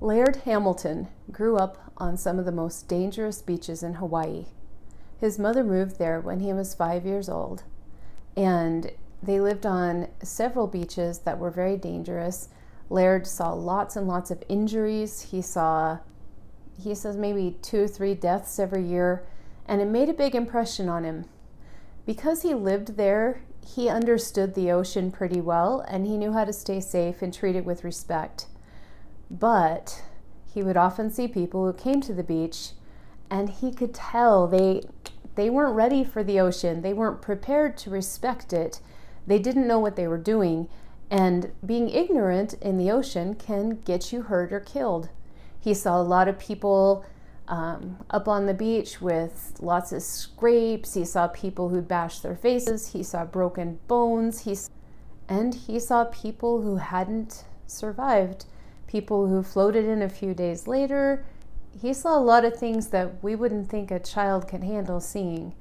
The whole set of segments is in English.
Laird Hamilton grew up on some of the most dangerous beaches in Hawaii. His mother moved there when he was 5 years old, and they lived on several beaches that were very dangerous. Laird saw lots and lots of injuries. He says maybe 2 or 3 deaths every year, and it made a big impression on him. Because he lived there, he understood the ocean pretty well, and he knew how to stay safe and treat it with respect. But he would often see people who came to the beach, and he could tell they weren't ready for the ocean. They weren't prepared to respect it. They didn't know what they were doing, and being ignorant in the ocean can get you hurt or killed. He saw a lot of people up on the beach with lots of scrapes. He saw people who'd bashed their faces. He saw broken bones. And he saw people who hadn't survived, people who floated in a few days later. He saw a lot of things that we wouldn't think a child can handle seeing.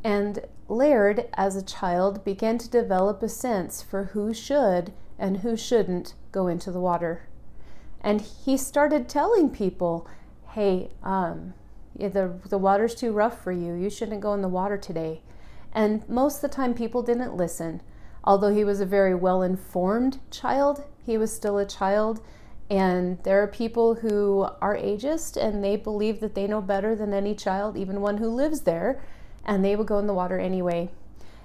And Laird, as a child, began to develop a sense for who should and who shouldn't go into the water. And he started telling people, hey, the water's too rough for you. You shouldn't go in the water today. And most of the time people didn't listen. Although he was a very well-informed child, he was still a child. And there are people who are ageist and they believe that they know better than any child, even one who lives there, and they would go in the water anyway.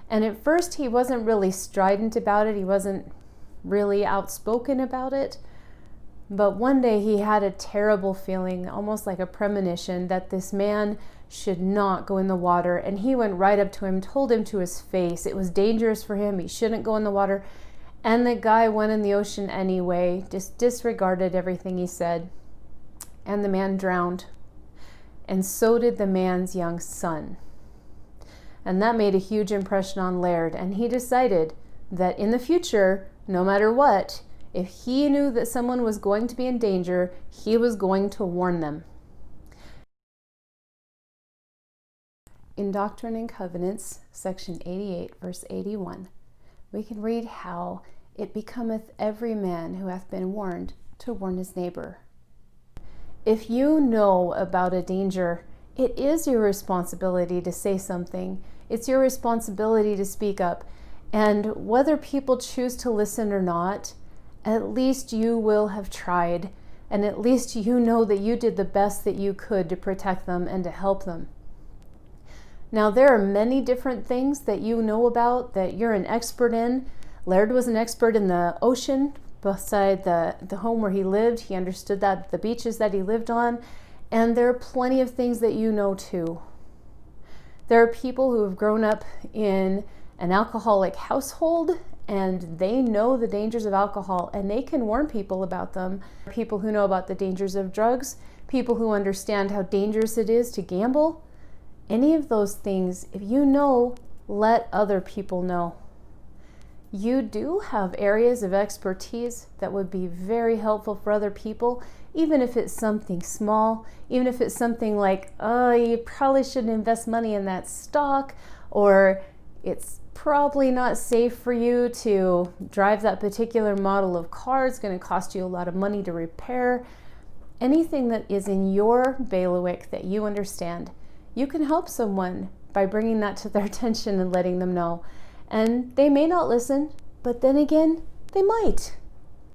And at first he wasn't really strident about it. He wasn't really outspoken about it. But one day he had a terrible feeling, almost like a premonition, that this man should not go in the water. And he went right up to him, told him to his face it was dangerous for him, he shouldn't go in the water. And the guy went in the ocean anyway, just disregarded everything he said. And the man drowned. And so did the man's young son. And that made a huge impression on Laird. And he decided that in the future, no matter what, if he knew that someone was going to be in danger, he was going to warn them. In Doctrine and Covenants, section 88, verse 81, we can read how it becometh every man who hath been warned to warn his neighbor. If you know about a danger, it is your responsibility to say something. It's your responsibility to speak up. And whether people choose to listen or not, at least you will have tried, and at least you know that you did the best that you could to protect them and to help them. Now, there are many different things that you know about that you're an expert in. Laird was an expert in the ocean beside the home where he lived. He understood that, the beaches that he lived on, and there are plenty of things that you know too. There are people who have grown up in an alcoholic household, and they know the dangers of alcohol, and they can warn people about them. People who know about the dangers of drugs, people who understand how dangerous it is to gamble. Any of those things, if you know, let other people know. You do have areas of expertise that would be very helpful for other people, even if it's something small, even if it's something like, oh, you probably shouldn't invest money in that stock, or it's probably not safe for you to drive that particular model of car. It's going to cost you a lot of money to repair. Anything that is in your bailiwick that you understand, you can help someone by bringing that to their attention and letting them know. And they may not listen, but then again, they might.